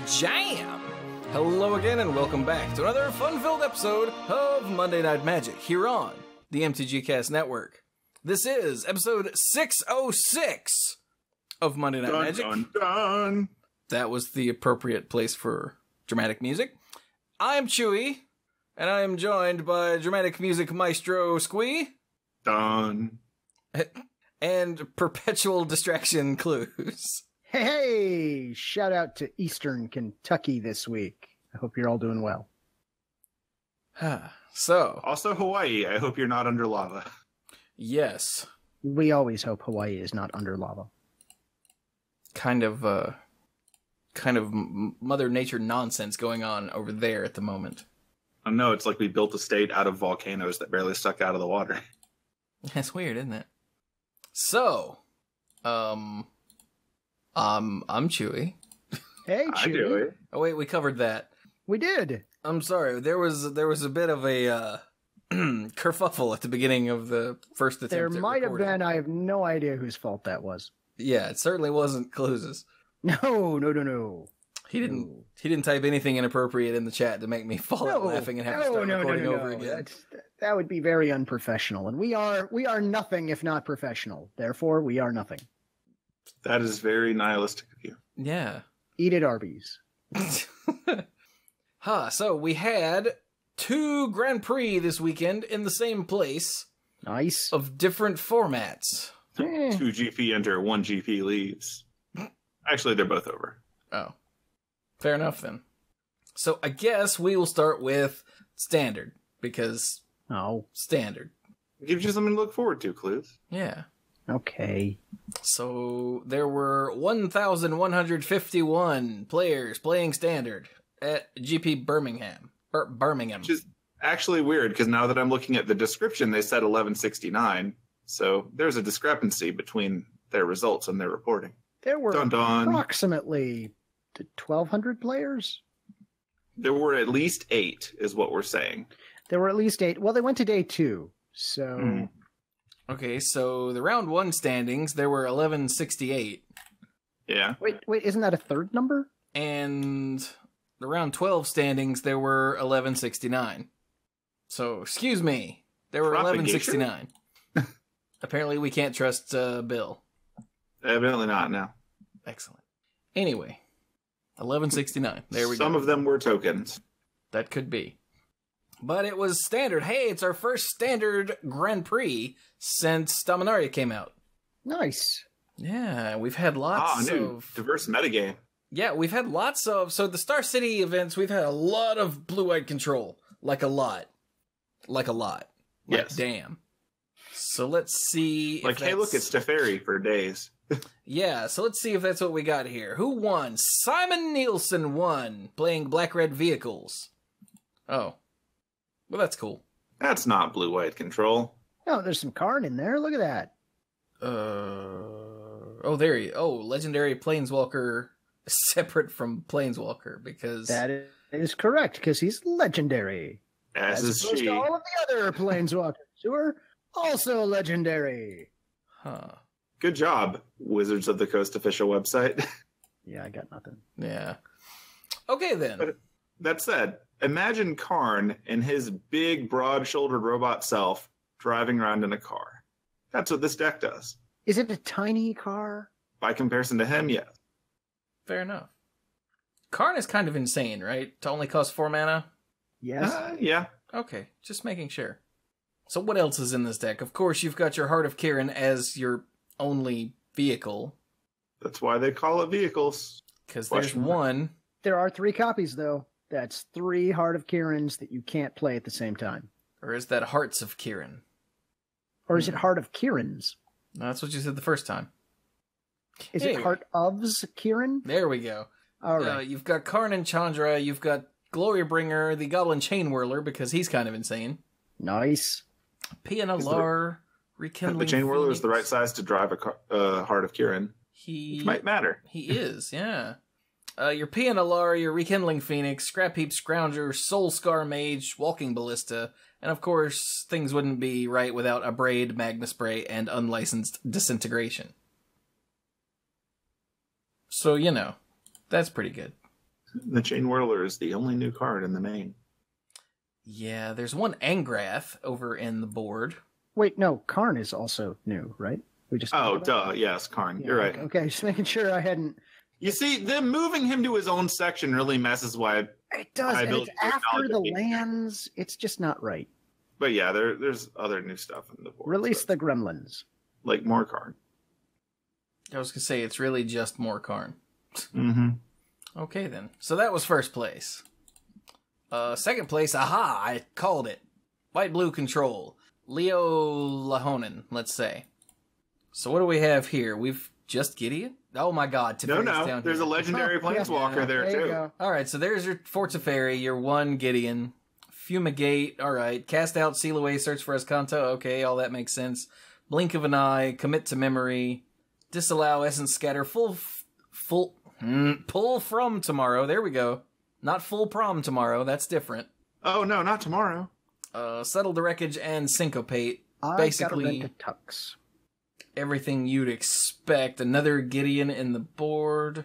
Jam! Hello again and welcome back to another fun-filled episode of Monday Night Magic here on the MTG Cast Network. This is episode 606 of Monday Night Magic. Dun, dun. That was the appropriate place for dramatic music. I'm Chewie, and I am joined by dramatic music maestro Squee. Done. And perpetual distraction Cluze. Hey, shout out to Eastern Kentucky this week. I hope you're all doing well. So. Also Hawaii, I hope you're not under lava. Yes. We always hope Hawaii is not under lava. Kind of Mother Nature nonsense going on over there at the moment. I know, it's like we built a state out of volcanoes that barely stuck out of the water. That's weird, isn't it? So, I'm Chewie. Hey, I Chewie. do it. Oh wait, we covered that. We did. I'm sorry. There was a bit of a kerfuffle at the beginning of the first attempt. There at might have recording. been. I have no idea whose fault that was. Yeah, it certainly wasn't Cluze's. No. He didn't type anything inappropriate in the chat to make me fall out laughing and have to start recording over again. That would be very unprofessional, and we are nothing if not professional. Therefore, we are nothing. That is very nihilistic of you. Yeah. Eat at Arby's. So we had 2 Grand Prix this weekend in the same place Nice. of different formats. 2 GP enter, 1 GP leaves. Actually, they're both over. Oh. Fair enough then. So I guess we will start with standard, because standard. It gives you something to look forward to, Cluze. Yeah. Okay. So there were 1,151 players playing standard at GP Birmingham. Birmingham. Which is actually weird, because now that I'm looking at the description, they said 1169. So there's a discrepancy between their results and their reporting. There were Dun, dun. approximately 1,200 players. There were at least 8, is what we're saying. There were at least 8. Well, they went to day 2, so... Okay, so the round 1 standings, there were 1168. Yeah. Wait, isn't that a third number? And the round 12 standings, there were 1169. So, excuse me, there were Propagation? 1169. Apparently we can't trust Bill. Evidently not now. Excellent. Anyway, 1169. There we go. Some of them were tokens. That could be. But it was standard. Hey, it's our first standard Grand Prix since Dominaria came out. Nice. Yeah, we've had lots New of... diverse metagame. Yeah, we've had lots of... So the Star City events, we've had a lot of blue-white control. Like a lot. Like Yes. Damn. So let's see if Like, hey, look, it's Teferi for days. Yeah, so let's see if that's what we got here. Who won? Simon Nielsen won, playing black-red vehicles. Oh. Well, that's cool. That's not blue-white control. Oh, there's some Karn in there. Look at that. Oh, legendary Planeswalker separate from Planeswalker, because... That is correct, because he's legendary. As is opposed she. to all of the other Planeswalkers who are also legendary. Huh. Good job, Wizards of the Coast official website. Yeah, I got nothing. Yeah. Okay, then. But that said, imagine Karn and his big, broad-shouldered robot self driving around in a car. That's what this deck does. Is it a tiny car? By comparison to him, yes. Fair enough. Karn is kind of insane, right? To only cost 4 mana? Yes. Yeah. Okay, just making sure. So what else is in this deck? Of course, you've got your Heart of Kiran as your only vehicle. That's why they call it vehicles. Because there's one. There are 3 copies, though. That's 3 Heart of Kirans that you can't play at the same time. Or is that Hearts of Kiran? Or is it Heart of Kirans? That's what you said the first time. Is Anyway. it Heart of's Kiran? There we go. All right. You've got Karn and Chandra. You've got Glorybringer, the Goblin Chain Whirler, because he's kind of insane. Nice. Pianalar, Rekindling The Chain Whirler is the right Phoenix. size to drive a Heart of Kiran, which might matter. He is, yeah. Your Pianalar, your Rekindling Phoenix, Scrap Heap Scrounger, Soul Scar Mage, Walking Ballista, and of course, things wouldn't be right without a Braid, Magna Spray, and unlicensed Disintegration. So, you know, that's pretty good. The Chain Whirler is the only new card in the main. Yeah, there's one Angrath over in the board. Wait, no, Karn is also new, right? We just Oh, talked about yes, Karn. that? You're right. Okay, just making sure I hadn't. You see, them moving him to his own section really messes why. It does, and it's after the lands. It's just not right. But yeah, there's other new stuff in the board. Release the gremlins. Like more Karn. I was going to say, it's really just more Karn. Mm-hmm. Okay, then. So that was first place. Second place, aha, I called it. White-blue control. Leo Lahonen, let's say. So what do we have here? We've just Gideon? Oh my god, Teferi's down there's here. a legendary planeswalker there you too. go. Alright, so there's your for Teferi, your one Gideon. Fumigate, alright. Cast out, seal away, search for Escanto, okay, all that makes sense. Blink of an eye, commit to memory. Disallow, essence scatter, pull from tomorrow, there we go. Not full prom tomorrow, that's different. Oh no, not tomorrow. Settle the wreckage and syncopate. Basically, Basically, got a tux. everything you'd expect. Another Gideon in the board.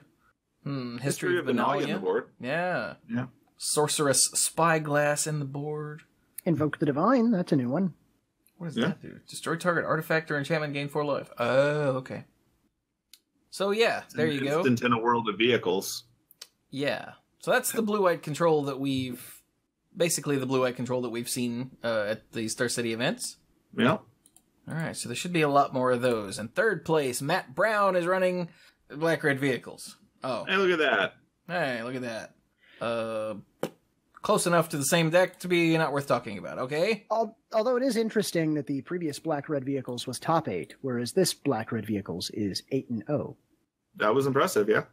History of Benalia in the Benalia. board. Yeah. Yeah. Sorceress Spyglass in the board. Invoke the Divine. That's a new one. What does that do? Destroy target artifact or enchantment, gain 4 life. Oh, okay. So yeah, there you go. Instant in a world of vehicles. Yeah. So that's the blue-white control that we've... Basically the blue-white control that we've seen at the Star City events. Yeah. Alright, so there should be a lot more of those. In third place, Matt Brown is running black-red vehicles. Oh. Hey, look at that. Hey, look at that. Close enough to the same deck to be not worth talking about, okay? Although it is interesting that the previous Black-Red Vehicles was top 8, whereas this Black-Red Vehicles is 8-0. That was impressive, yeah.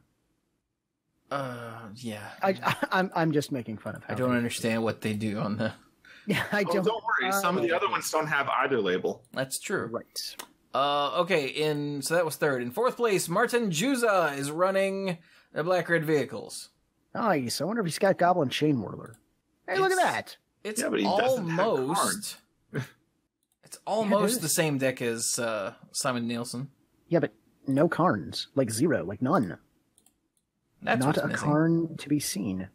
Yeah. I'm just making fun of how I don't understand what they do on the... Yeah, I don't. Don't worry. Some of the other ones don't have either label. That's true. Right. Okay, so that was third. In fourth place, Martin Juza is running the black-red vehicles. Nice. I wonder if he's got Goblin Chain Whirler. Hey, look at that. It's Yeah, but he doesn't have almost... It's almost the same deck as Simon Nielsen. Yeah, but no Karns. Like 0. Like none. That's Not what's a missing. Karn to be seen.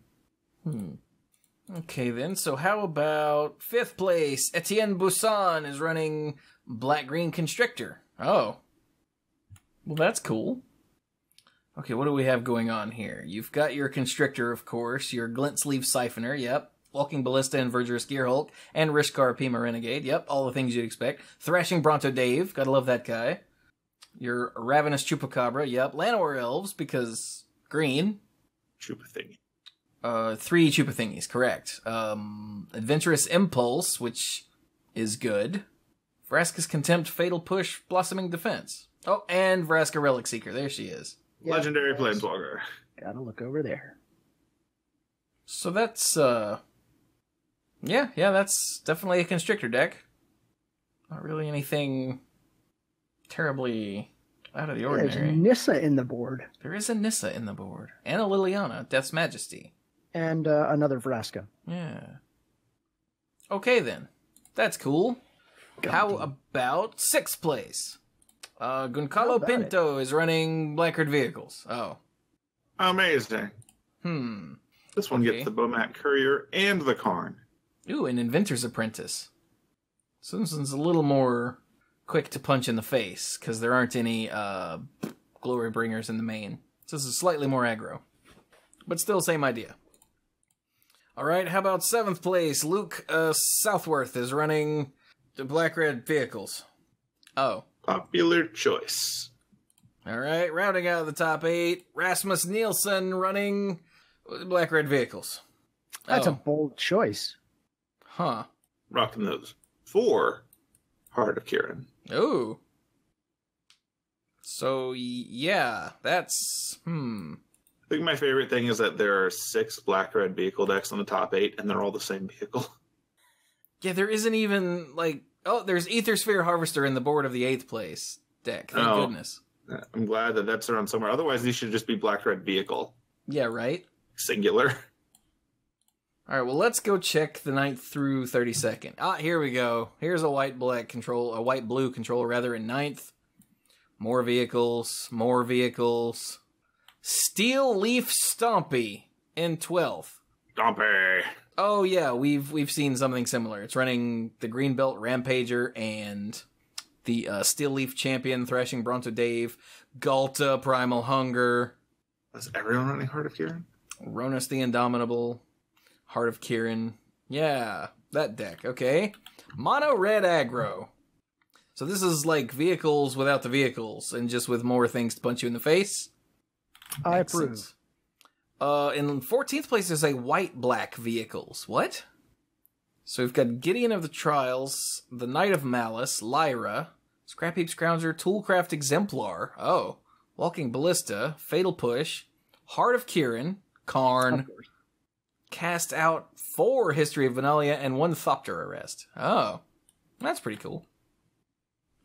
Okay, then. So how about fifth place? Etienne Buisson is running Black-Green Constrictor. Oh. Well, that's cool. Okay, what do we have going on here? You've got your Constrictor, of course, your Glint Sleeve Siphoner, yep. Walking Ballista and Verdurous Gearhulk, and Rishkar Pima Renegade, yep, all the things you'd expect. Thrashing Bronto Dave, gotta love that guy. Your Ravenous Chupacabra, yep. Llanowar Elves, because green. Chupa thingy. 3 Chupa thingies, correct. Adventurous Impulse, which is good. Vraska's Contempt, Fatal Push, Blossoming Defense. Oh, and Vraska Relic Seeker, there she is. Yeah, Legendary that's- Planeswalker. Gotta look over there. So that's, yeah, that's definitely a Constrictor deck. Not really anything terribly out of the There's ordinary. Nissa in the board. There is a Nissa in the board. And a Liliana, Death's Majesty. And another Vraska. Yeah. Okay, then. That's cool. How about sixth place? How Goncalo about Pinto is running Black-Red Vehicles. Oh. Amazing. This one Okay. gets the Bomat Courier and the Karn. Ooh, an Inventor's Apprentice. So this one's a little more quick to punch in the face, because there aren't any Glory Bringers in the main. So this is slightly more aggro. But still, same idea. Alright, how about seventh place? Luke Southworth is running the Black-Red Vehicles. Oh. Popular choice. Alright, rounding out the top 8, Rasmus Nielsen running Black-Red Vehicles. That's Oh. a bold choice. Huh. Rocking those 4 Heart of Kieran. Ooh. So, yeah, that's... I think my favorite thing is that there are 6 black-red vehicle decks on the top 8, and they're all the same vehicle. Yeah, there isn't even, like... Oh, there's Aethersphere Harvester in the board of the 8th place deck. Thank Oh. goodness. I'm glad that that's around somewhere. Otherwise, these should just be black-red vehicle. Yeah, right? Singular. Alright, well, let's go check the 9th through 32nd. Ah, here we go. Here's a white-blue control rather, in 9th. More vehicles. Steel Leaf Stompy in 12th. Dompey. Oh yeah, we've seen something similar. It's running the Greenbelt Rampager and the Steel Leaf Champion, Thrashing Bronto Dave, Galta, Primal Hunger. Was everyone running Heart of Kieran? Ronus the Indomitable, Heart of Kieran. Yeah, that deck. Okay. Mono red aggro. So this is like vehicles without the vehicles and just with more things to punch you in the face. I approve. In 14th place, there's a white-black vehicles. What? So we've got Gideon of the Trials, the Knight of Malice, Lyra, Scrap Heap Scrounger, Toolcraft Exemplar, Walking Ballista, Fatal Push, Heart of Kieran, Karn, Cast Out 4 History of Venalia, and 1 Thopter Arrest. Oh, that's pretty cool.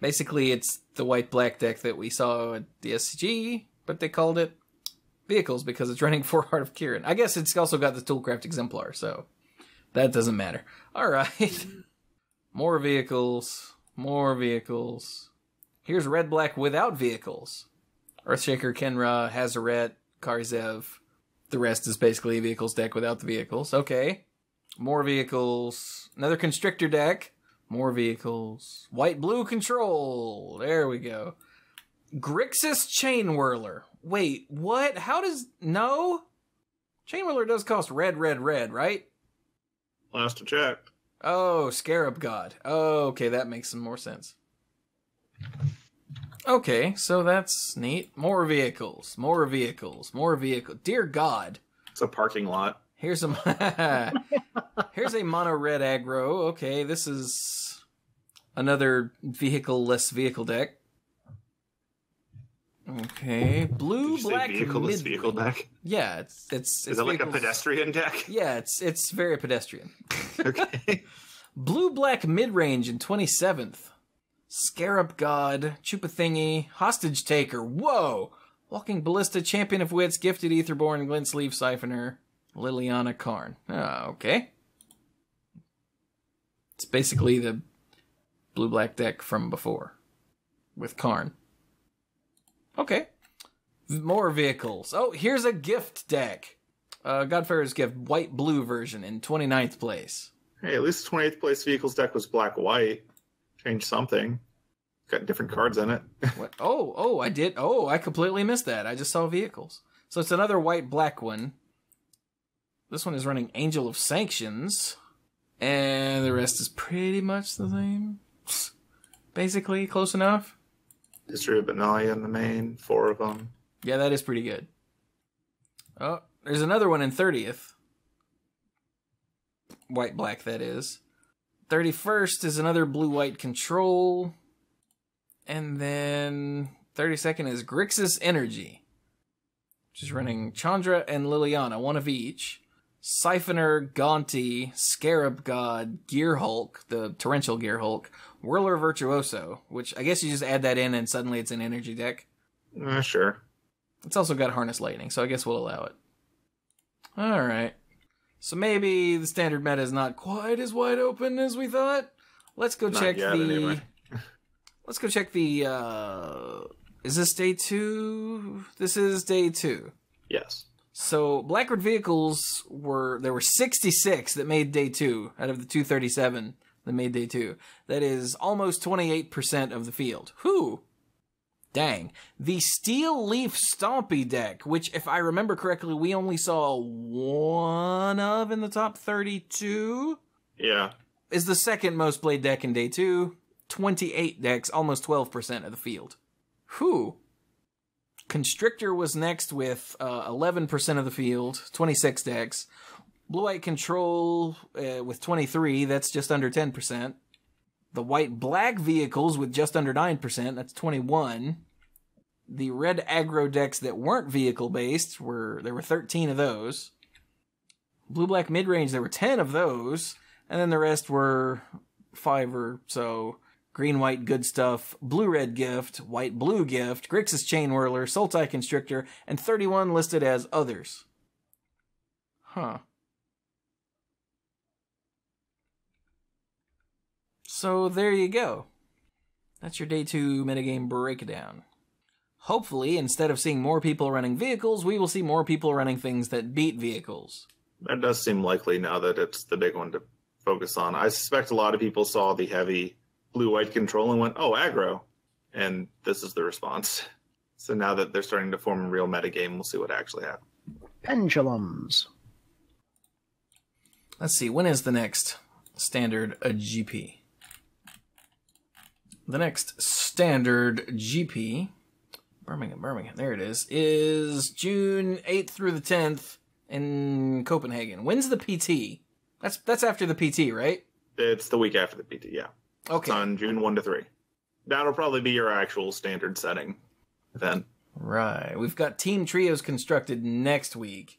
Basically, it's the white-black deck that we saw at the SCG, but they called it vehicles because it's running 4 Heart of Kieran. I guess it's also got the Toolcraft Exemplar, so that doesn't matter. All right. More vehicles. More vehicles. Here's red-black without vehicles. Earthshaker, Kenra, Hazaret, Karzev. The rest is basically a vehicles deck without the vehicles. Okay. More vehicles. Another Constrictor deck. More vehicles. White-blue control. There we go. Grixis Chain Whirler. Wait, what? How does... No? Chain Whirler does cost red, right? Last I checked. Oh, Scarab God. Oh, okay, that makes some more sense. Okay, so that's neat. More vehicles. More vehicles. More vehicles. Dear God. It's a parking lot. Here's a... Here's a mono red aggro. Okay, this is another vehicle-less vehicle deck. Okay, blue, black, vehicle-less vehicle deck. Yeah, it's is it like a pedestrian deck? Yeah, it's very pedestrian. Okay. Blue, black, mid-range in 27th. Scarab God, Chupa Thingy, Hostage Taker. Whoa! Walking Ballista, Champion of Wits, Gifted Etherborn, Glint Sleeve Siphoner, Liliana Karn. Ah, okay. It's basically the blue-black deck from before with Karn. Okay. More vehicles. Oh, here's a gift deck. Godfarer's Gift, white-blue version in 29th place. Hey, at least the 28th place vehicles deck was black-white. Changed something. Got different cards in it. What? Oh, I did. Oh, I completely missed that. I just saw vehicles. So it's another white-black one. This one is running Angel of Sanctions. And the rest is pretty much the same. Basically, close enough. History of Benalia in the main, 4 of them. Yeah, that is pretty good. Oh, there's another one in 30th. White-black, that is. 31st is another blue-white control. And then 32nd is Grixis Energy, which is running Chandra and Liliana, 1 of each. Siphoner, Gaunty, Scarab God, Gear Hulk, the Torrential Gear Hulk, Whirler Virtuoso, which I guess you just add that in and suddenly it's an energy deck. Sure. It's also got Harness Lightning, so I guess we'll allow it. Alright. So maybe the standard meta is not quite as wide open as we thought. Let's go check the... Anyway. Let's go check the... Is this day 2? This is day 2. Yes. So, Blackwood vehicles there were 66 that made day 2 out of the 237 that made day 2. That is almost 28% of the field. Whew. Dang. The Steel Leaf Stompy deck, which, if I remember correctly, we only saw 1 of in the top 32? Yeah. Is the second most played deck in day 2. 28 decks, almost 12% of the field. Whew. Constrictor was next with 11% of the field, 26 decks. Blue-White Control with 23, that's just under 10%. The White-Black vehicles with just under 9%, that's 21. The red aggro decks that weren't vehicle-based, there were 13 of those. Blue-Black mid-range, there were 10 of those. And then the rest were 5 or so. Green-White Good Stuff, Blue-Red Gift, White-Blue Gift, Grixis Chain Whirler, Sultai Constrictor, and 31 listed as others. Huh. So there you go. That's your day 2 metagame breakdown. hopefully, instead of seeing more people running vehicles, we will see more people running things that beat vehicles. That does seem likely now that it's the big one to focus on. I suspect a lot of people saw the heavy blue-white control and went, oh, aggro. And this is the response. So now that they're starting to form a real metagame, we'll see what actually happens. Pendulums. Let's see, when is the next standard GP? The next standard GP, Birmingham, there it is June 8th through the 10th in Copenhagen. When's the PT? That's after the PT, right? It's the week after the PT, yeah. Okay. It's on June 1 to 3. That'll probably be your actual standard setting then. Right. We've got team trios constructed next week.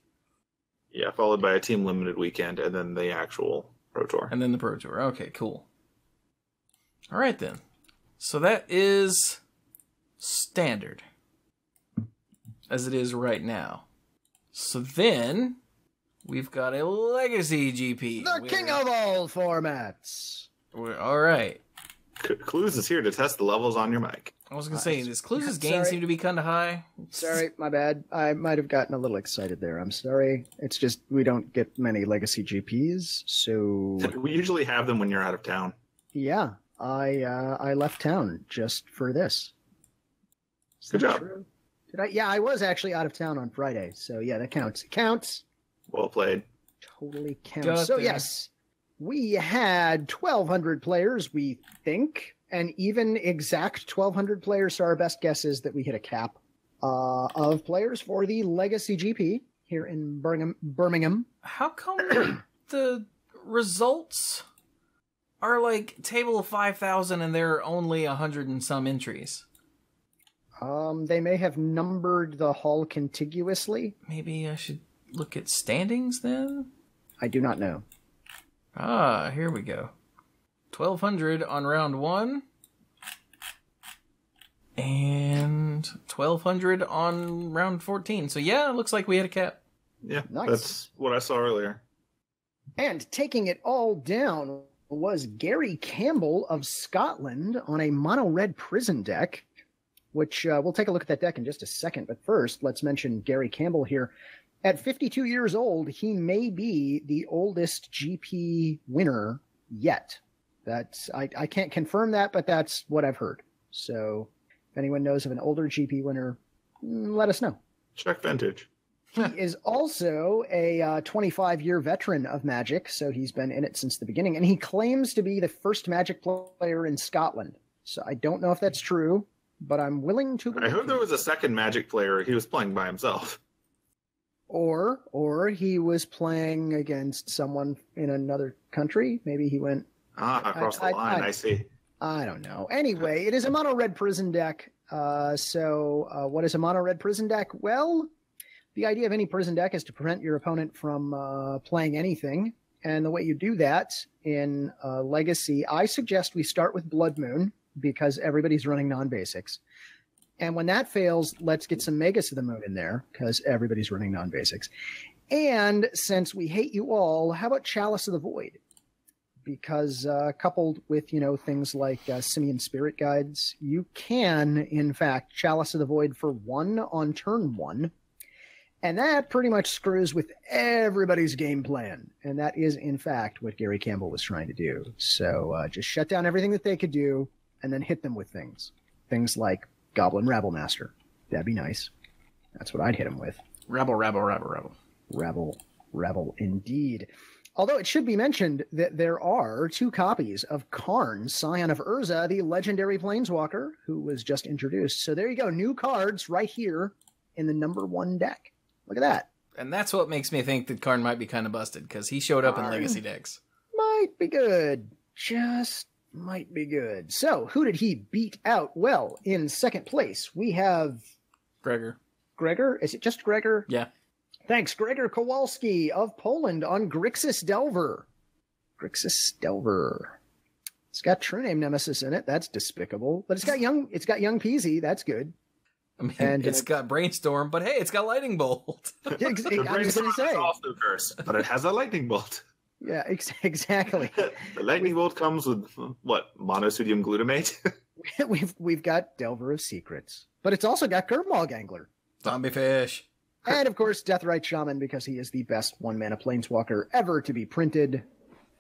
Yeah, followed by a team limited weekend and then the actual Pro Tour. And then the Pro Tour. Okay, cool. All right, then. So that is standard, as it is right now. So then, we've got a Legacy GP. The king of all formats. All right. Cluze is here to test the levels on your mic. I was going to say, does Cluze's gain seem to be kind of high? Sorry, my bad. I might have gotten a little excited there. I'm sorry. It's just we don't get many Legacy GPs, so... We usually have them when you're out of town. Yeah, I left town just for this. Good job. True? Did I? Yeah, I was actually out of town on Friday, so yeah, that counts. It counts. Well played. Totally counts. So yes, we had 1,200 players, we think. And even exact 1,200 players, so our best guess is that we hit a cap of players for the Legacy GP here in Birmingham. How come the results are like table of 5,000 and there are only 100 and some entries? They may have numbered the hall contiguously. Maybe I should look at standings then? I do not know. Ah, here we go. 1,200 on round 1. And 1,200 on round 14. So yeah, it looks like we had a cap. Yeah, nice. That's what I saw earlier. And taking it all down was Gary Campbell of Scotland on a mono-red prison deck, which we'll take a look at that deck in just a second. But first, let's mention Gary Campbell here. At 52 years old, he may be the oldest GP winner yet. That's I can't confirm that, but that's what I've heard. So if anyone knows of an older GP winner, let us know. Check vintage. He is also a 25-year veteran of Magic, so he's been in it since the beginning, and he claims to be the first Magic player in Scotland. So I don't know if that's true, but I'm willing to believe. I heard there was a second Magic player. He was playing by himself. Or he was playing against someone in another country. Maybe he went... across the line, I see. I don't know. Anyway, it is a mono-red prison deck. So what is a mono-red prison deck? Well, the idea of any prison deck is to prevent your opponent from playing anything. And the way you do that in Legacy, I suggest we start with Blood Moon, because everybody's running non-basics. And when that fails, let's get some Magus of the Moon in there, because everybody's running non-basics. And since we hate you all, how about Chalice of the Void? Because coupled with, things like Simian Spirit Guides, you can, in fact, Chalice of the Void for 1 on turn 1. And that pretty much screws with everybody's game plan. And that is, in fact, what Gary Campbell was trying to do. So just shut down everything that they could do and then hit them with things. Things like Goblin Rabble Master. That'd be nice. That's what I'd hit him with. Rabble. Rabble indeed. Although it should be mentioned that there are 2 copies of Karn, Scion of Urza, the legendary Planeswalker, who was just introduced. So there you go. New cards right here in the number 1 deck. Look at that. And that's what makes me think that Karn might be kind of busted, because he showed up in Legacy decks. Might be good. Just might be good. So, who did he beat out? Well, in second place, we have... Gregor? Is it just Gregor? Yeah. Thanks, Gregor Kowalski of Poland on Grixis Delver. It's got True Name Nemesis in it. That's despicable. But it's got young Peasy. That's good. I mean, and it's got Brainstorm, but hey, it's got Lightning Bolt. I was going to say. It's also cursed, but it has a Lightning Bolt. Yeah, exactly. The Lightning Bolt comes with, what, monosodium glutamate? we've got Delver of Secrets, but it's also got Curveball Gangler. Zombie fish. And of course, Deathrite Shaman, because he is the best 1-mana planeswalker ever to be printed.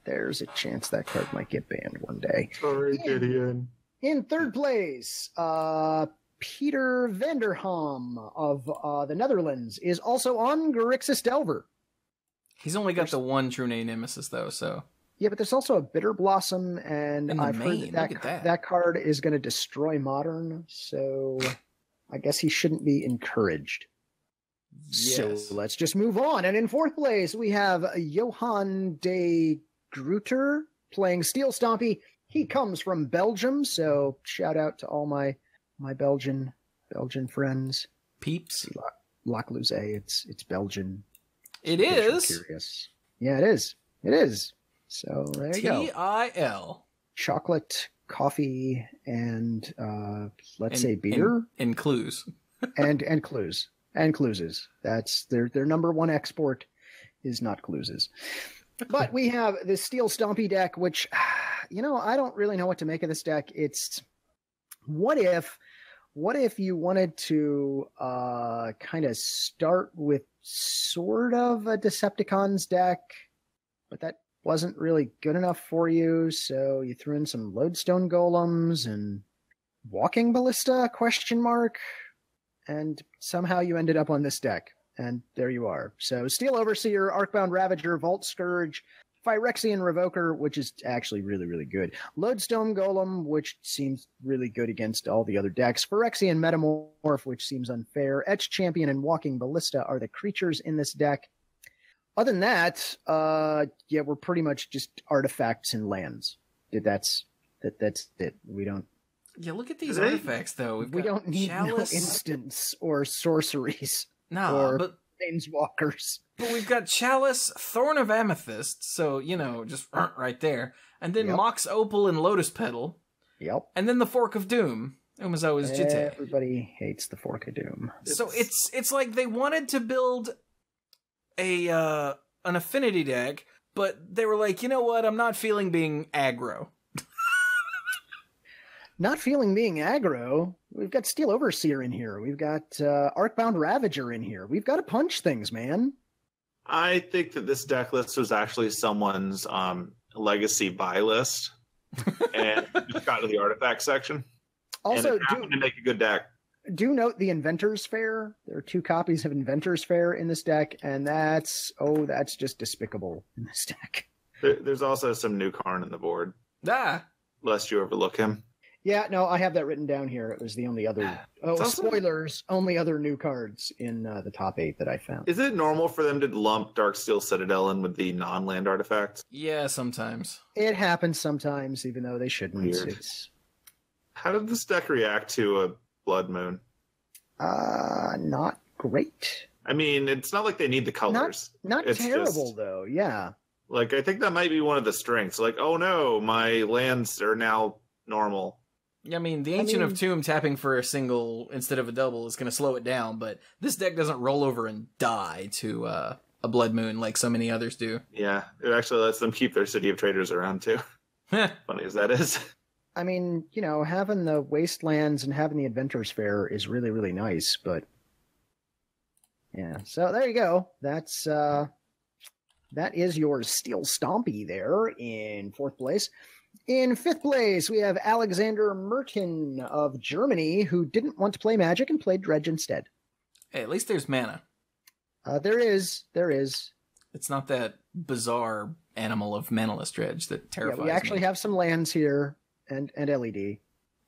There's a chance that card might get banned one day. Sorry, Gideon. In third place, Peter Vanderham of the Netherlands is also on Grixis Delver. He's only got the one True Name Nemesis, though, so... Yeah, but there's also a Bitter Blossom, and I've heard that card is going to destroy Modern, so I guess he shouldn't be encouraged. Yes. So let's just move on. And in fourth place, we have Johan de Gruyter playing Steel Stompy. He comes from Belgium, so shout out to all my Belgian friends. Peeps. Lacluyze, it's Belgian. It is? Curious. Yeah, it is. It is. So there you go. T-I-L. Chocolate, coffee, and let's say beer. And Cluze. and Cluze. And Cluzes. That's their number one export is not Cluzes. But we have the Steel Stompy deck, which, I don't really know what to make of this deck. It's what if you wanted to kind of start with sort of a Decepticons deck, but that wasn't really good enough for you, so you threw in some Lodestone Golems and Walking Ballista, ? And somehow you ended up on this deck, and there you are. So Steel Overseer, Arcbound Ravager, Vault Scourge, Phyrexian Revoker, which is actually really, really good. Lodestone Golem, which seems really good against all the other decks. Phyrexian Metamorph, which seems unfair. Etch Champion and Walking Ballista are the creatures in this deck. Other than that, we're pretty much just artifacts and lands. That's it. We don't... Yeah, look at these artifacts, though. We don't need no instants or sorceries. No, but planeswalkers. But we've got Chalice, Thorn of Amethyst, so, just right there. And then Mox Opal and Lotus Petal. Yep. And then the Fork of Doom. Umezawa's Jitte. Everybody hates the Fork of Doom. So it's like they wanted to build an affinity deck, but they were like, you know what, I'm not feeling being aggro. Not feeling being aggro. We've got Steel Overseer in here. We've got Arcbound Ravager in here. We've got to punch things, man. I think that this deck list was actually someone's legacy buy list, and just got to the artifact section. Also, and it happened to make a good deck. Do note the Inventor's Fair. There are 2 copies of Inventor's Fair in this deck, and that's just despicable in this deck. There's also some new Karn in the board. Lest you overlook him. Yeah, no, I have that written down here. It was the only other... spoilers, only other new cards in the top 8 that I found. Is it normal for them to lump Darksteel Citadel in with the non-land artifacts? Yeah, sometimes. It happens sometimes, even though they shouldn't. Weird. How did this deck react to a Blood Moon? Not great. I mean, it's not like they need the colors. Not terrible, though, yeah. Like, I think that might be one of the strengths. Like, oh no, my lands are now normal. I mean, the Ancient of Tomb tapping for a single instead of a double is going to slow it down, but this deck doesn't roll over and die to a Blood Moon like so many others do. Yeah, it actually lets them keep their City of Traders around, too. Funny as that is. I mean, having the Wastelands and having the Adventurers Fair is really, really nice, but... Yeah, so there you go. That is your Steel Stompy there in 4th place. In 5th place, we have Alexander Merton of Germany, who didn't want to play Magic and played Dredge instead. Hey, at least there's mana. There is. It's not that bizarre animal of manaless Dredge that terrifies me. We actually have some lands here, and LED,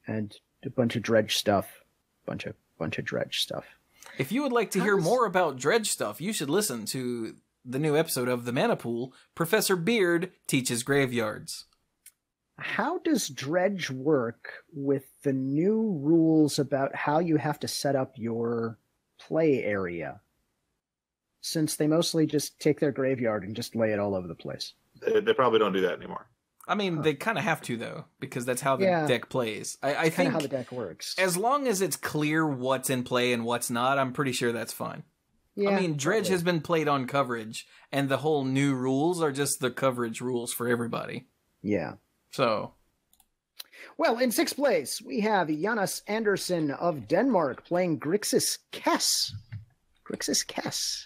and a bunch of Dredge stuff. Bunch of Dredge stuff. If you would like to hear more about Dredge stuff, you should listen to the new episode of The Mana Pool, Professor Beard Teaches Graveyards. How does Dredge work with the new rules about how you have to set up your play area? Since they mostly just take their graveyard and just lay it all over the place. They probably don't do that anymore. I mean, they kind of have to, though, because that's how the deck plays. I think how the deck works. As long as it's clear what's in play and what's not, I'm pretty sure that's fine. Yeah, I mean, Dredge has been played on coverage, and the whole new rules are just the coverage rules for everybody. Yeah. So. Well, in sixth place, we have Jonas Andersson of Denmark playing Grixis Kess. Grixis Kess.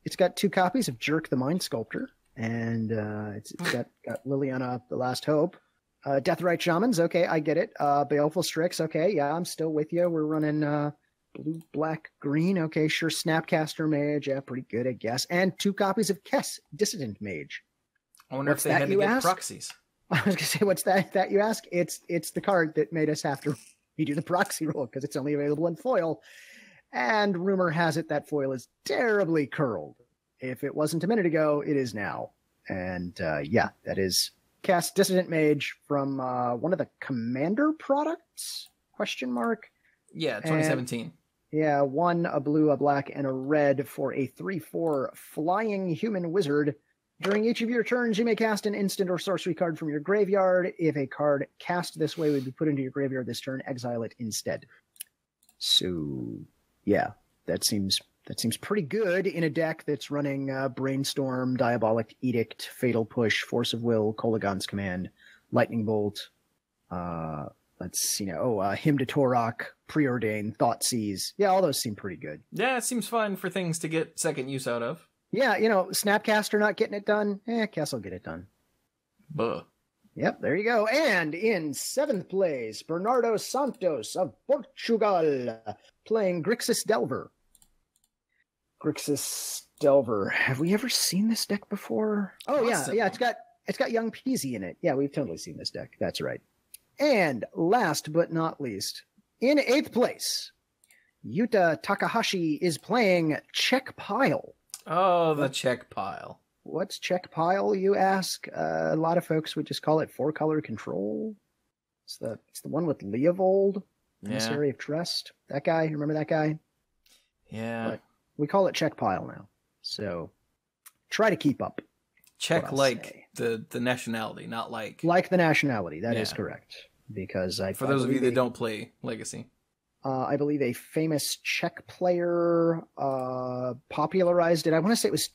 It's got 2 copies of Jerk the Mind Sculptor, and it's got Liliana the Last Hope. Deathrite Shamans, okay, I get it. Baleful Strix, okay, yeah, I'm still with you. We're running blue, black, green, okay, sure. Snapcaster Mage, yeah, pretty good, I guess. And 2 copies of Kess, Dissident Mage. I wonder if they had to get proxies. I was going to say, what's that you ask? It's the card that made us have to redo the proxy roll because it's only available in foil. And rumor has it that foil is terribly curled. If it wasn't a minute ago, it is now. And yeah, that is Cast Dissident Mage from one of the Commander products? Question mark. Yeah, 2017. And, yeah, 1, a blue, a black, and a red for a 3/4 flying human wizard. During each of your turns, you may cast an instant or sorcery card from your graveyard. If a card cast this way would be put into your graveyard this turn, exile it instead. So, yeah, that seems pretty good in a deck that's running Brainstorm, Diabolic Edict, Fatal Push, Force of Will, Kolaghan's Command, Lightning Bolt. Let's see now. Hymn to Torok, Preordain, Thoughtseize. Yeah, all those seem pretty good. Yeah, it seems fun for things to get second use out of. Yeah, Snapcaster not getting it done. Kess will get it done. Buh. Yep, there you go. And in 7th place, Bernardo Santos of Portugal playing Grixis Delver. Grixis Delver. Have we ever seen this deck before? Oh, Awesome. yeah. It's got Young Peasy in it. Yeah, we've totally seen this deck. That's right. And last but not least, in 8th place, Yuta Takahashi is playing Check Pile. Oh, the check pile. What's Check Pile, you ask? A lot of folks would just call it 4-color control. It's the one with Leovold, Emissary of Trust. That guy, remember that guy? Yeah. But we call it Check Pile now. So try to keep up. Check like the nationality, not like the nationality. That is correct. Because for those of you that don't play Legacy. I believe a famous Czech player popularized it. I want to say it was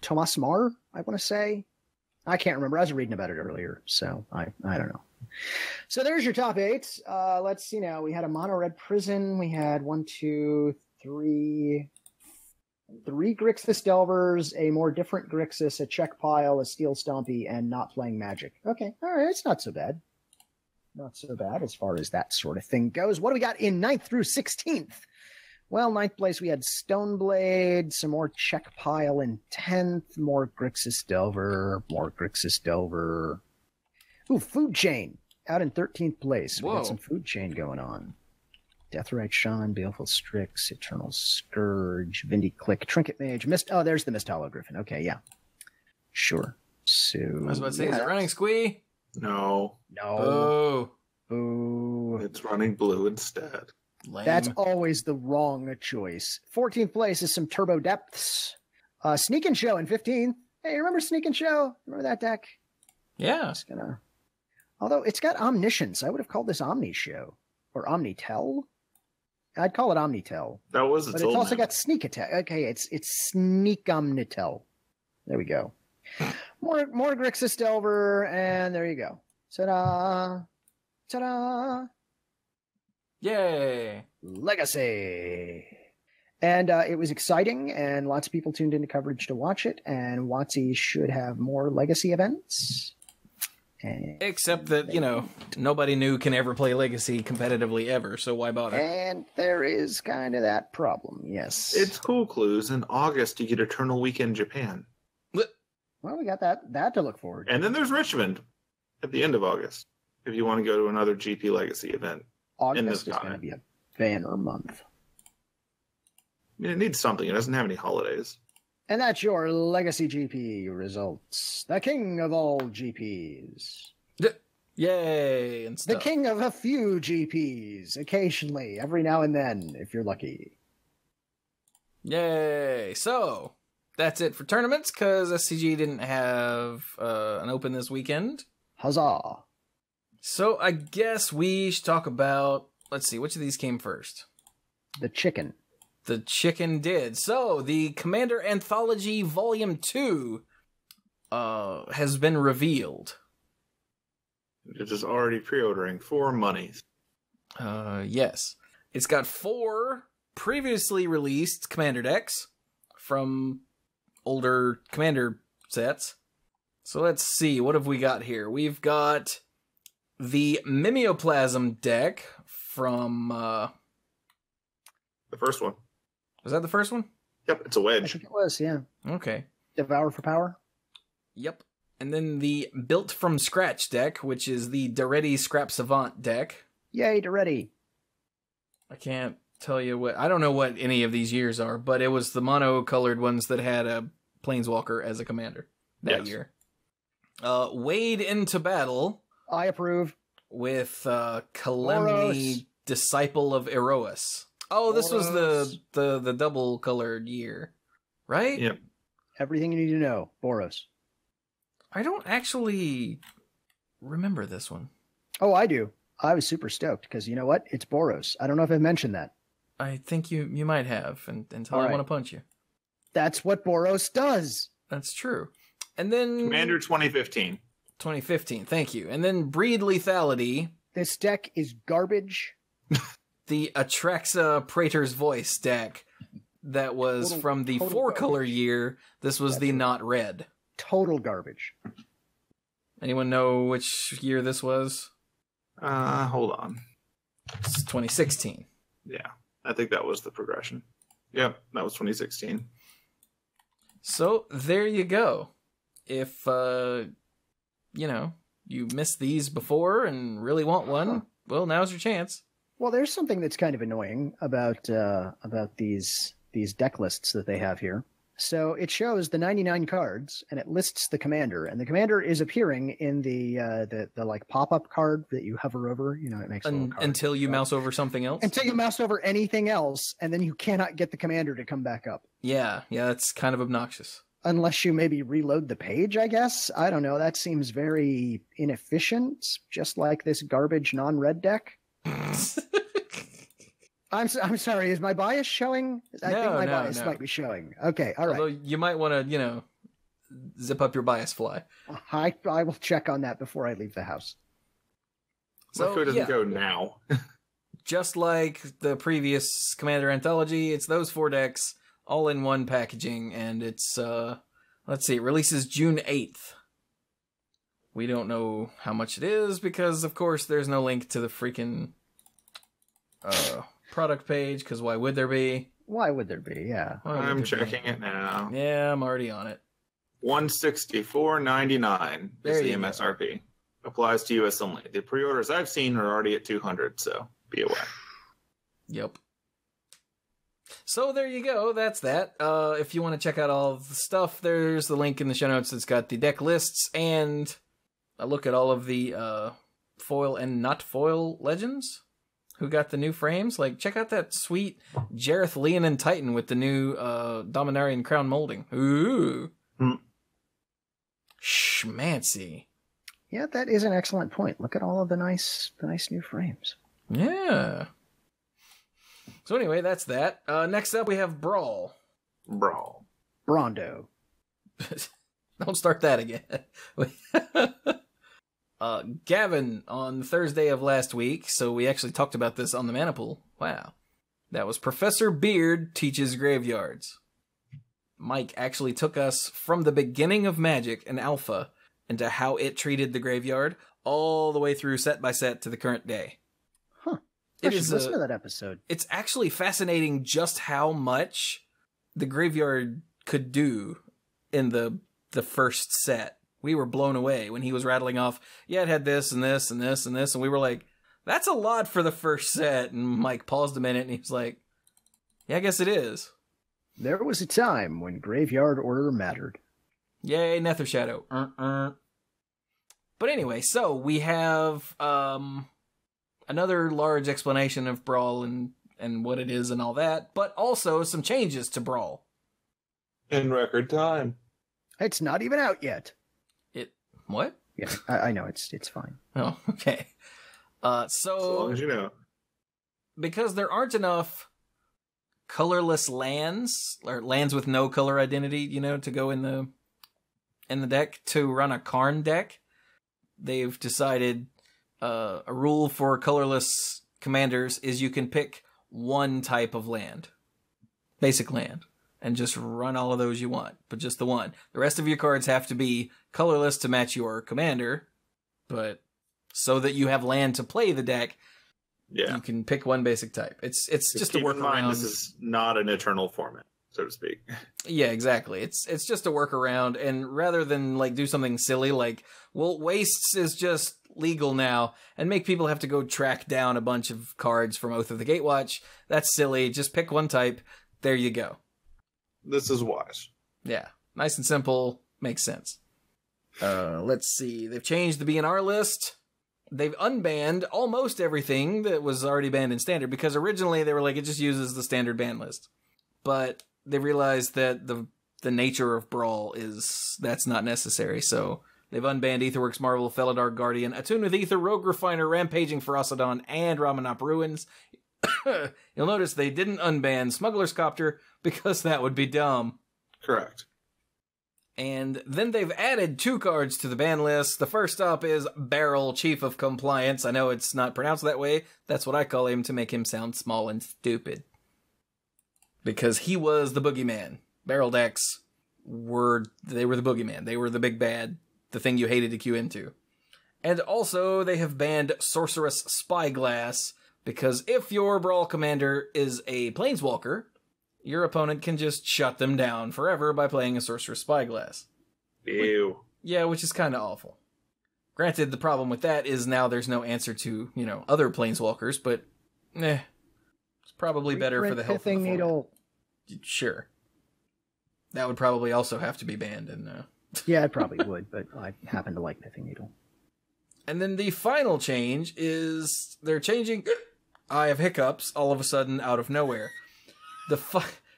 Tomas Mar, I want to say. I can't remember. I was reading about it earlier, so I don't know. So there's your top 8. Let's see now. We had a mono red prison. We had 3 Grixis Delvers, a more different Grixis, a Check Pile, a Steel Stompy, and not playing Magic. Okay, all right, it's not so bad. Not so bad as far as that sort of thing goes. What do we got in 9th through 16th? Well, 9th place, we had Stoneblade, some more Check Pile in 10th, more Grixis Delver. Ooh, Food Chain, out in 13th place. We got some Food Chain going on. Deathrite Shaman, Baleful Strix, Eternal Scourge, Vindy Click, Trinket Mage, there's the Mist Hollow Griffin. Okay, yeah. Sure. So I was about to say, is it running Squee? No. Boo. It's running blue instead. Lame. That's always the wrong choice. 14th place is some Turbo Depths. Sneak and Show in 15th. Hey, remember Sneak and Show? Remember that deck? Yeah. Although it's got Omniscience. I would have called this Omni Show. Or Omnitel. I'd call it Omnitel. That was its But it's also got Sneak Attack. Okay, it's Sneak Omnitel. There we go. More Grixis Delver, and there you go. Ta-da! Ta-da! Yay! Legacy! And it was exciting, and lots of people tuned into coverage to watch it, and WotC should have more Legacy events. Except that, nobody new can ever play Legacy competitively ever, so why bother? And there is kind of that problem, yes. It's cool, Cluze. In August, you get Eternal Weekend Japan. Well, we got that to look forward to. And then there's Richmond at the end of August, if you want to go to another GP Legacy event. August is going to be a banner month. I mean, it needs something. It doesn't have any holidays. And that's your Legacy GP results. The king of all GPs. Yay! And stuff. The king of a few GPs, occasionally, every now and then, if you're lucky. Yay! So, that's it for tournaments, because SCG didn't have an open this weekend. Huzzah! So, I guess we should talk about, let's see, which of these came first? The chicken. The chicken did. So, the Commander Anthology Volume 2 has been revealed. It is already pre-ordering for monies. Yes. It's got 4 previously released Commander decks from older Commander sets. So let's see, what have we got here? We've got the Mimeoplasm deck from... The first one. Was that the first one? Yep, it's a I wedge. think it was, yeah. Okay. Devour for power. Yep. And then the Built from Scratch deck, which is the Daretti Scrap Savant deck. Yay, Daretti. I can't tell you what... I don't know what any of these years are, but it was the mono-colored ones that had a Planeswalker as a commander that year. Wade into Battle... I approve. With Calamity, Disciple of Erois. Oh, this was the double-colored year, right? Yep. Everything you need to know. Boros. I don't actually remember this one. Oh, I do. I was super stoked because you know what? It's Boros. I don't know if I've mentioned that. I think you might have until I want to punch you. That's what Boros does. That's true. And then... Commander 2015. 2015, thank you. And then Breed Lethality. This deck is garbage. The Atraxa Praetor's Voice deck that was from the 4-color year. This was the not red. Total garbage. Anyone know which year this was? Hold on. It's 2016. Yeah, I think that was the progression. Yep, that was 2016. So there you go. If you missed these before and really want one, well, now's your chance. Well, there's something that's kind of annoying about these deck lists that they have here. So it shows the 99 cards and it lists the commander, and the commander is appearing in the like pop-up card that you hover over. You know, it makes a little card. Until you mouse over something else. Until you mouse over anything else, and then you cannot get the commander to come back up. Yeah, that's kind of obnoxious. Unless you maybe reload the page, I guess. I don't know. That seems very inefficient, just like this garbage non-red deck. I'm sorry. Is my bias showing? I think my bias might be showing. Okay, all right. Although you might want to, zip up your bias fly. I will check on that before I leave the house. So it doesn't go now. Just like the previous Commander Anthology, it's those 4 decks all in one packaging, and it's let's see, it releases June 8th. We don't know how much it is because, of course, there's no link to the freaking product page, because why would there be? Why would there be? Yeah. I'm checking it now. Yeah, I'm already on it. $164.99 is the MSRP. Applies to US only. The pre-orders I've seen are already at 200, so be aware. Yep. So there you go. That's that. If you want to check out all of the stuff, there's the link in the show notes that's got the deck lists and a look at all of the foil and not foil legends who got the new frames. Like, check out that sweet Jareth Leonin Titan with the new Dominarian Crown molding. Ooh. Schmancy. Yeah, that is an excellent point. Look at all of the nice new frames. Yeah. So anyway, that's that. Next up, we have Brawl. Brondo. Don't start that again. Gavin on Thursday of last week, so we actually talked about this on the Mana Pool. Wow. That was Professor Beard Teaches Graveyards. Mike actually took us from the beginning of Magic and Alpha into how it treated the graveyard, all the way through set by set to the current day. Huh. I should listen to that episode. It's actually fascinating just how much the graveyard could do in the first set. We were blown away when he was rattling off, yeah, it had this and this and this and this, and we were like, that's a lot for the first set. And Mike paused a minute and he was like, yeah, I guess it is. There was a time when graveyard order mattered. Yay, Nether Shadow. But anyway, so we have another large explanation of Brawl and what it is and all that, but also some changes to Brawl. In record time. It's not even out yet. What? Yeah, I know, it's fine. Oh, okay. So as long as you know. Because there aren't enough colorless lands, or lands with no color identity, to go in the deck to run a Karn deck, they've decided a rule for colorless commanders is you can pick one type of land, basic land, and just run all of those you want, but just the one. The rest of your cards have to be colorless to match your commander, but so that you have land to play the deck, you can pick one basic type. It's just a workaround. This is not an eternal format, so to speak. Yeah, exactly. It's just a workaround, and rather than like do something silly like, well, wastes is just legal now, and make people have to go track down a bunch of cards from Oath of the Gatewatch, that's silly. Just pick one type. There you go. This is wise. Yeah, nice and simple. Makes sense. Let's see. They've changed the BNR list. They've unbanned almost everything that was already banned in Standard, because originally they were like, it just uses the Standard ban list. But they realized that the nature of Brawl that's not necessary, so they've unbanned Aetherworks Marvel, Felidar Guardian, Attune with Aether, Rogue Refiner, Rampaging Ferocidon, and Ramanop Ruins. You'll notice they didn't unban Smuggler's Copter, because that would be dumb. Correct. And then they've added 2 cards to the ban list. The first up is Barrel, Chief of Compliance. I know it's not pronounced that way. That's what I call him to make him sound small and stupid. Because he was the boogeyman. Barrel decks were the boogeyman. They were the big bad, the thing you hated to queue into. And also, they have banned Sorceress Spyglass, because if your Brawl commander is a Planeswalker, your opponent can just shut them down forever by playing a Sorceress Spyglass. Ew. Yeah, which is kind of awful. Granted, the problem with that is now there's no answer to, other Planeswalkers, but it's probably better for the health of the Pithing Needle. Sure. That would probably also have to be banned. Yeah, it probably would, but I happen to like Pithing Needle. And then the final change is they're changing... I have hiccups all of a sudden out of nowhere.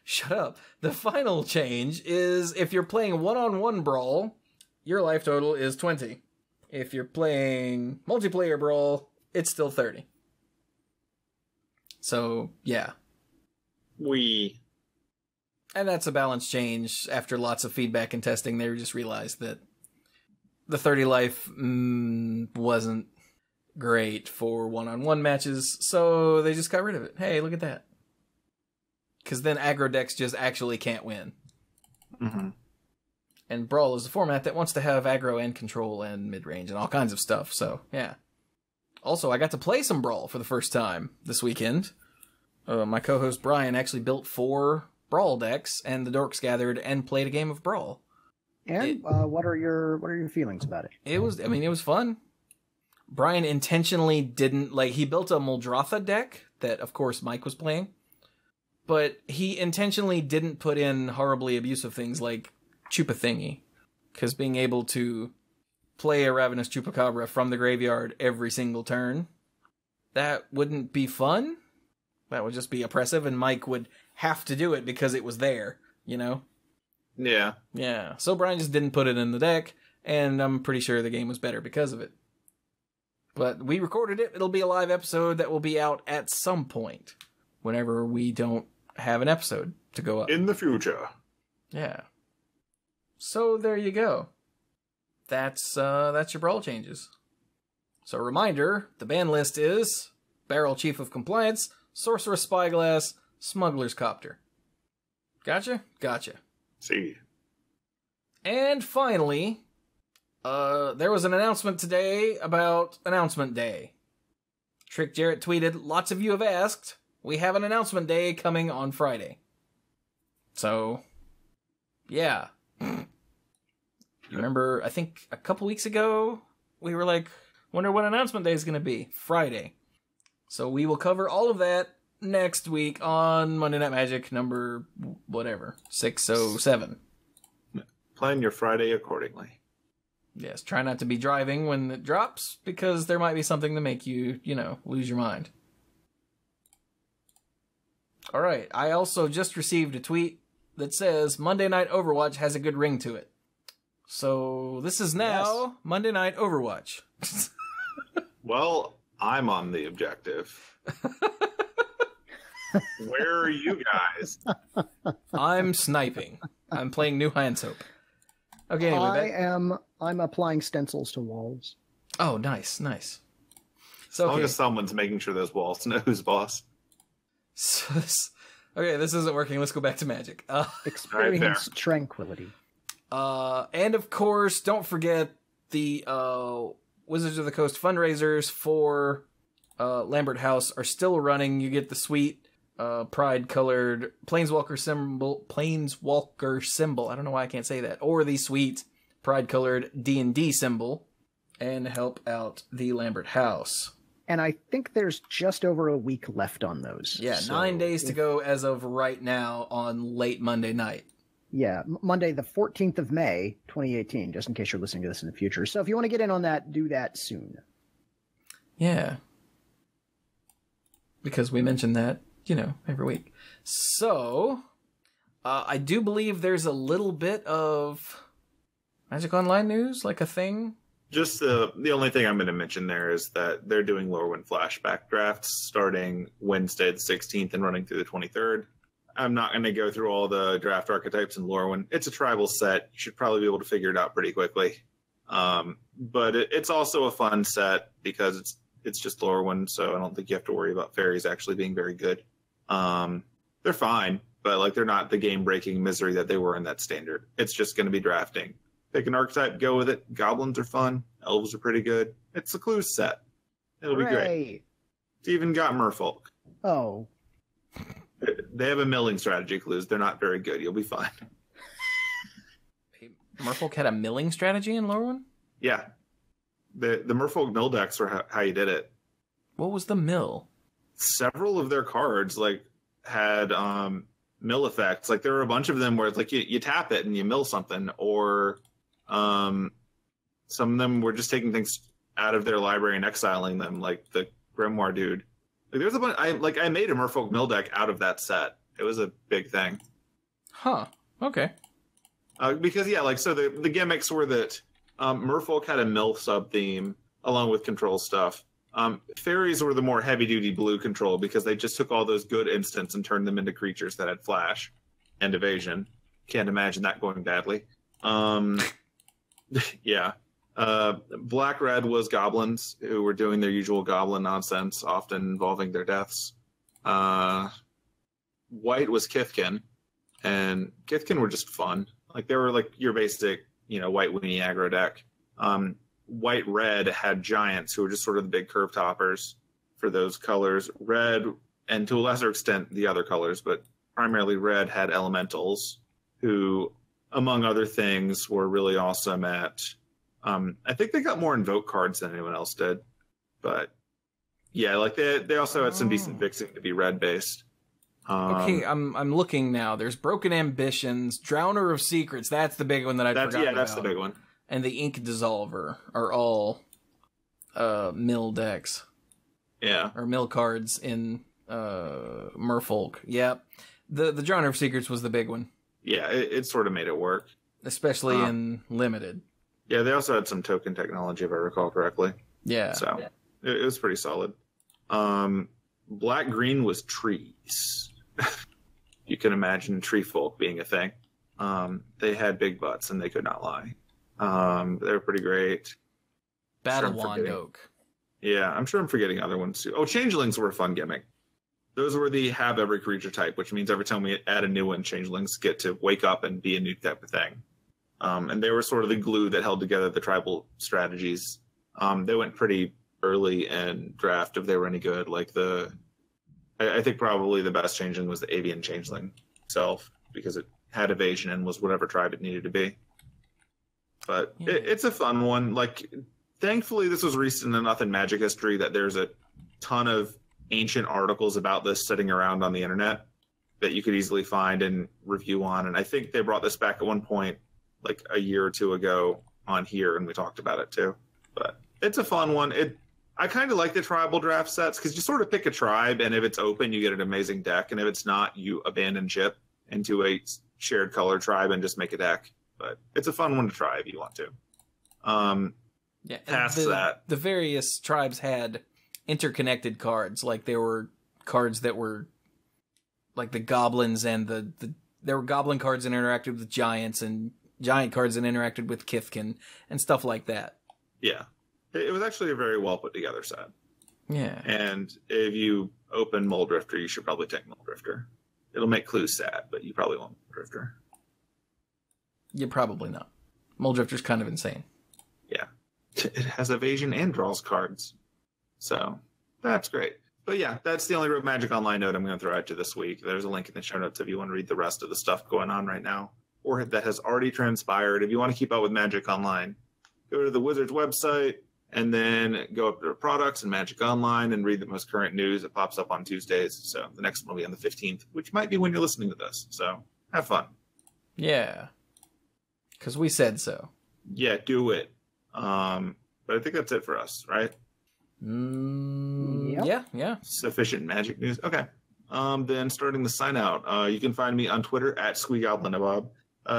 Shut up. The final change is if you're playing one-on-one Brawl, your life total is 20. If you're playing multiplayer Brawl, it's still 30. So, yeah. And that's a balance change. After lots of feedback and testing, they just realized that the 30 life wasn't great for one-on-one matches, so they just got rid of it. Hey, look at that. Because then aggro decks just actually can't win. Mm-hmm. And Brawl is a format that wants to have aggro and control and mid-range and all kinds of stuff, so yeah. Also, I got to play some Brawl for the first time this weekend. My co-host Brian actually built 4 Brawl decks, and the dorks gathered and played a game of Brawl. And what are your feelings about it? It was fun. Brian intentionally didn't, he built a Muldrotha deck that, of course, Mike was playing. But he intentionally didn't put in horribly abusive things like Chupa Thingy. Because being able to play a Ravenous Chupacabra from the graveyard every single turn, that wouldn't be fun. That would just be oppressive, and Mike would have to do it because it was there, Yeah. Yeah. So Brian just didn't put it in the deck, and I'm pretty sure the game was better because of it. But we recorded it. It'll be a live episode that will be out at some point, whenever we don't have an episode to go up. In the future. Yeah. So there you go. That's your Brawl changes. So reminder, the ban list is Barrel, Chief of Compliance, Sorceress Spyglass, Smuggler's Copter. Gotcha? Gotcha. See. And finally, there was an announcement today about Announcement Day. Trick Jarrett tweeted, "Lots of you have asked. We have an announcement day coming on Friday." So, yeah. Remember, I think a couple weeks ago, we were like, wonder what announcement day is going to be. Friday. So we will cover all of that next week on Monday Night Magic number, whatever, 607. Plan your Friday accordingly. Yes, try not to be driving when it drops, because there might be something to make you, lose your mind. Alright, I also just received a tweet that says Monday Night Overwatch has a good ring to it. So this is now Monday Night Overwatch. Well, I'm on the objective. Where are you guys? I'm sniping. I'm playing New High Hope. Okay, anyway, I'm applying stencils to walls. Oh, nice. So, As long okay. as someone's making sure those walls know who's boss. Okay, this isn't working. Let's go back to Magic. Experience tranquility. And of course, don't forget the Wizards of the Coast fundraisers for Lambert House are still running. You get the sweet pride-colored Planeswalker symbol. I don't know why I can't say that. Or the sweet pride-colored D&D symbol, and help out the Lambert House. And I think there's just over a week left on those. Yeah, so 9 days to go as of right now on late Monday night. Yeah, Monday the 14th of May, 2018, just in case you're listening to this in the future. So if you want to get in on that, do that soon. Yeah. Because we mentioned that, every week. So, I do believe there's a little bit of Magic Online news, like a thing. Just the only thing I'm going to mention there is that they're doing Lorwyn Flashback Drafts starting Wednesday the 16th and running through the 23rd. I'm not going to go through all the draft archetypes in Lorwyn. It's a tribal set. You should probably be able to figure it out pretty quickly. But it's also a fun set because it's just Lorwyn, so I don't think you have to worry about fairies actually being very good. They're fine, but they're not the game-breaking misery that they were in that standard. It's just going to be drafting. Pick an archetype, go with it. Goblins are fun. Elves are pretty good. It's a Cluze set. It'll be great. It's even got merfolk. Oh. They have a milling strategy, Cluze. They're not very good. You'll be fine. Merfolk had a milling strategy in Lorwyn? Yeah. The merfolk mill decks were how you did it. What was the mill? Several of their cards had mill effects. There were a bunch of them where it's you tap it and you mill something, or some of them were just taking things out of their library and exiling them, like the Grimoire dude. There's a bunch. I made a merfolk mill deck out of that set. It was a big thing. Huh. Okay. Because so the gimmicks were that merfolk had a mill sub theme along with control stuff. Fairies were the more heavy duty blue control because they just took all those good instants and turned them into creatures that had flash and evasion. Can't imagine that going badly. Yeah. Black red was goblins who were doing their usual goblin nonsense, often involving their deaths. White was Kithkin, and Kithkin were just fun. They were your basic, white weenie aggro deck. White red had giants who were just sort of the big curve toppers for those colors. Red, and to a lesser extent the other colors, but primarily red, had elementals who, among other things, were really awesome at I think they got more invoke cards than anyone else did. But yeah, they also had some decent fixing to be red based. Okay, I'm looking now. There's Broken Ambitions, Drowner of Secrets. That's the big one that I forgot about. Yeah, that's the big one. And the Ink Dissolver are all mill decks. Yeah. Or mill cards in Merfolk. Yep. The Drowner of Secrets was the big one. Yeah, it sort of made it work. Especially in Limited. Yeah, they also had some token technology, if I recall correctly. Yeah. So it was pretty solid. Black-green was trees. You can imagine tree folk being a thing. They had big butts, and they could not lie. They were pretty great. Battle Wand Oak. Yeah, I'm sure I'm forgetting other ones too. Oh, Changelings were a fun gimmick. Those were the have every creature type, which means every time we add a new one, Changelings get to wake up and be a new type of thing. And they were sort of the glue that held together the tribal strategies. They went pretty early in draft if they were any good. I think probably the best Changeling was the Avian Changeling itself, because it had evasion and was whatever tribe it needed to be. But it's a fun one. Thankfully, this was recent enough in Magic history that there's a ton of ancient articles about this sitting around on the internet that you could easily find and review on. And I think they brought this back at one point, a year or two ago on here, and we talked about it too. But it's a fun one. I kind of like the tribal draft sets because you sort of pick a tribe, and if it's open, you get an amazing deck. And if it's not, you abandon ship into a shared color tribe and just make a deck. But it's a fun one to try if you want to. Yeah, past that, the various tribes had interconnected cards. There were cards that were the goblins, and there were goblin cards that interacted with giants, and giant cards that interacted with Kithkin, and stuff like that. Yeah. It was actually a very well put together set. Yeah. And if you open Mole Drifter, you should probably take Mole Drifter. It'll make Cluze sad, but you probably want Mole Drifter. You're probably not. Mole Drifter's kind of insane. Yeah. It has evasion and draws cards. So that's great. But yeah, that's the only real Magic Online note I'm going to throw at you this week. There's a link in the show notes if you want to read the rest of the stuff going on right now, or that has already transpired. If you want to keep up with Magic Online, go to the Wizards website and then go up to products and Magic Online and read the most current news. It pops up on Tuesdays. So the next one will be on the 15th, which might be when you're listening to this. So have fun. Yeah. Because we said so. Yeah, do it. But I think that's it for us, right? Yep. Yeah. Sufficient Magic news. Okay. Then starting the sign out, you can find me on Twitter at SqueeGoblin.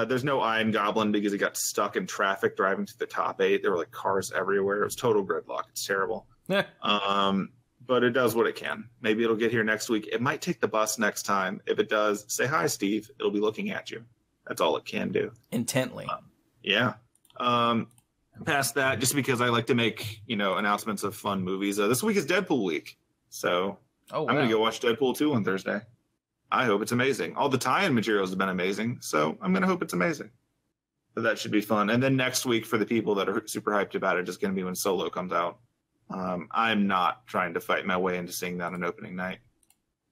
There's no I in Goblin because he got stuck in traffic driving to the top 8. There were like cars everywhere. It was total gridlock. It's terrible. But it does what it can. Maybe it'll get here next week. It might take the bus next time. If it does, say hi, Steve. It'll be looking at you. That's all it can do. Intently. Yeah. Past that, just because I like to make, announcements of fun movies. This week is Deadpool week. So I'm going to go watch Deadpool 2 on Thursday. I hope it's amazing. All the tie-in materials have been amazing. So I'm going to hope it's amazing. So that should be fun. And then next week, for the people that are super hyped about it, is going to be when Solo comes out. I'm not trying to fight my way into seeing that on opening night.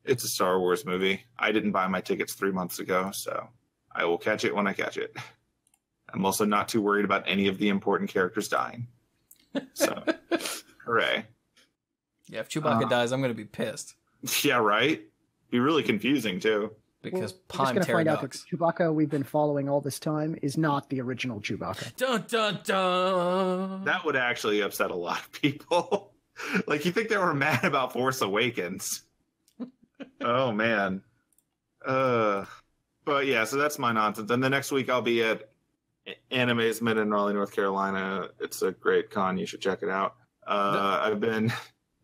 It's a Star Wars movie. I didn't buy my tickets 3 months ago, so I will catch it when I catch it. I'm also not too worried about any of the important characters dying. So, hooray. Yeah, if Chewbacca dies, I'm going to be pissed. Yeah, right? Be really confusing, too. Because we're just going to find out that Pterodox. Chewbacca we've been following all this time is not the original Chewbacca. Dun, dun, dun. That would actually upset a lot of people. Like, you think they were mad about Force Awakens. Oh, man. But yeah, so that's my nonsense. And the next week I'll be at Animazement in Raleigh, North Carolina. It's a great con. You should check it out. I've been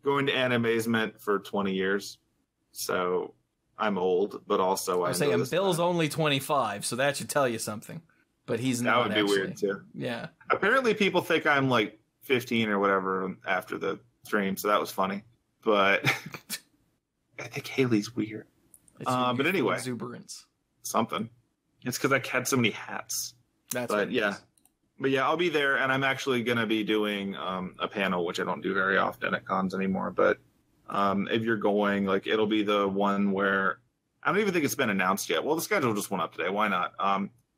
going to Animazement for 20 years. So I'm old, but also I was saying Bill's only 25, so that should tell you something. But he's not. That would be weird too. Yeah. Apparently, people think I'm like 15 or whatever after the stream, so that was funny. But I think Haley's weird. But anyway, exuberance. Something. It's because I had so many hats. That's but yeah. But yeah, I'll be there, and I'm actually going to be doing a panel, which I don't do very often at cons anymore. But if you're going, like, it'll be the one where I don't even think it's been announced yet. Well, the schedule just went up today. Why not?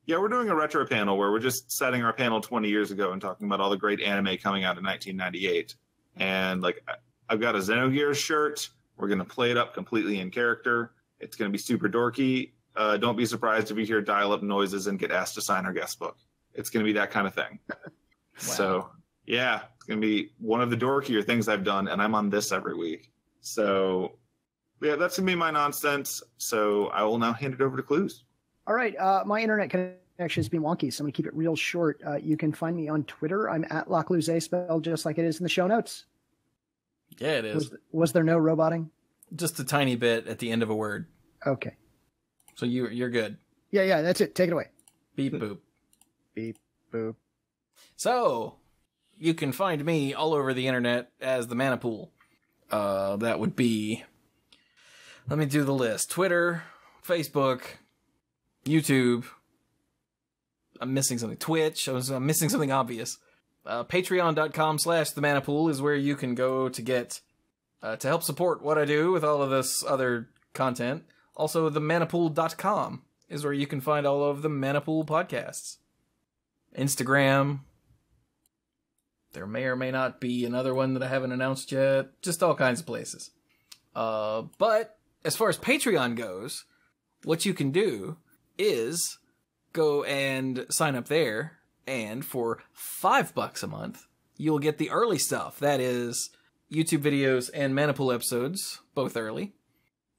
Yeah, we're doing a retro panel where we're just setting our panel 20 years ago and talking about all the great anime coming out in 1998. And like, I've got a Xenogears shirt. We're going to play it up completely in character. It's going to be super dorky. Don't be surprised if you hear dial-up noises and get asked to sign our guest book. It's going to be that kind of thing. Wow. So, yeah, it's going to be one of the dorkier things I've done, and I'm on this every week. So, yeah, that's going to be my nonsense. So I will now hand it over to Cluze. All right. My internet connection has been wonky, so I'm going to keep it real short. You can find me on Twitter. I'm at Lacluyze, spelled just like it is in the show notes. Yeah, it is. Was there no roboting? Just a tiny bit at the end of a word. Okay. So you're good. Yeah, that's it. Take it away. Beep, boop. Beep, boop. So, you can find me all over the internet as the Mana Pool. That would be... Let me do the list. Twitter, Facebook, YouTube. I'm missing something. Twitch. I'm missing something obvious. Patreon.com/themanapool is where you can go to get... to help support what I do with all of this other content. Also, themanapool.com is where you can find all of the Manapool podcasts. Instagram. There may or may not be another one that I haven't announced yet. Just all kinds of places. But as far as Patreon goes, what you can do is go and sign up there, and for $5 a month, you'll get the early stuff. That is YouTube videos and Manapool episodes, both early.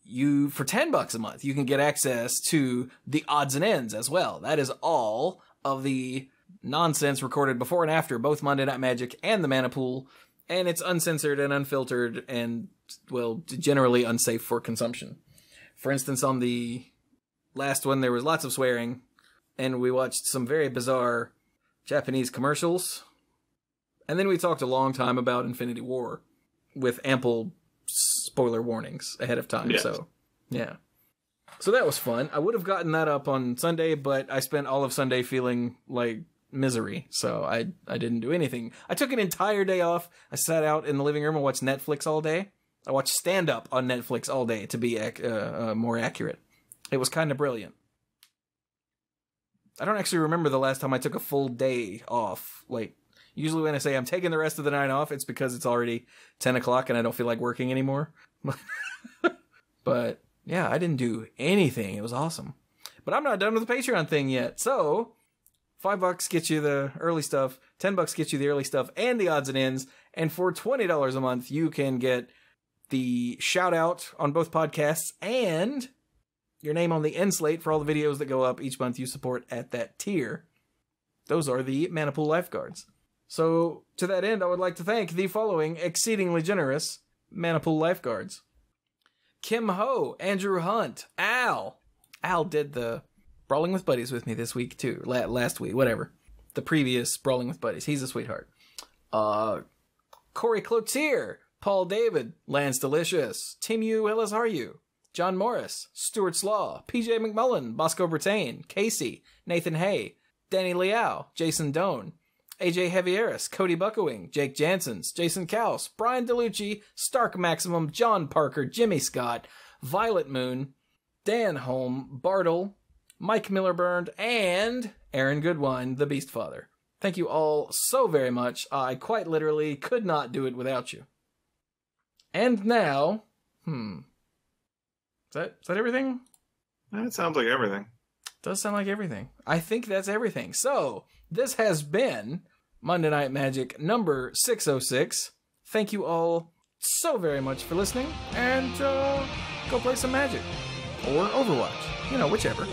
For $10 a month, you can get access to the odds and ends as well. That is all of the nonsense recorded before and after both Monday Night Magic and the Mana Pool, and it's uncensored and unfiltered and, well, generally unsafe for consumption. For instance, on the last one, there was lots of swearing, and we watched some very bizarre Japanese commercials, and then we talked a long time about Infinity War. with ample spoiler warnings ahead of time. Yes. So, yeah. So that was fun. I would have gotten that up on Sunday, but I spent all of Sunday feeling like misery, so I didn't do anything. I took an entire day off. I sat out in the living room and watched Netflix all day. I watched stand-up on Netflix all day, to be more accurate. It was kind of brilliant. I don't actually remember the last time I took a full day off. Like, usually when I say I'm taking the rest of the night off, it's because it's already 10 o'clock and I don't feel like working anymore. But, yeah, I didn't do anything. It was awesome. But I'm not done with the Patreon thing yet. So, $5 gets you the early stuff, $10 gets you the early stuff and the odds and ends, and for $20 a month, you can get the shout-out on both podcasts and your name on the end slate for all the videos that go up each month you support at that tier. Those are the Mana Pool Lifeguards. So, to that end, I would like to thank the following exceedingly generous Mana Pool Lifeguards. Kim Ho, Andrew Hunt, Al. Al did the Brawling with Buddies with me this week, too. Last week, whatever. The previous Brawling with Buddies. He's a sweetheart. Corey Cloutier, Paul David, Lance Delicious, Tim U, LSRU, John Morris, Stuart Slaw, PJ McMullen, Bosco Bertain, Casey, Nathan Hay, Danny Liao, Jason Doan, AJ Javieris, Cody Buckowing, Jake Jansons, Jason Kaus, Brian DeLucci, Stark Maximum, John Parker, Jimmy Scott, Violet Moon, Dan Holm, Bartle, Mike Miller-Burned, and Aaron Goodwine, the Beast Father. Thank you all so very much. I quite literally could not do it without you. And now, Is that everything? That sounds like everything. Does sound like everything. I think that's everything. So, this has been Monday Night Magic number 606. Thank you all so very much for listening, and go play some Magic. Or Overwatch. You know, whichever.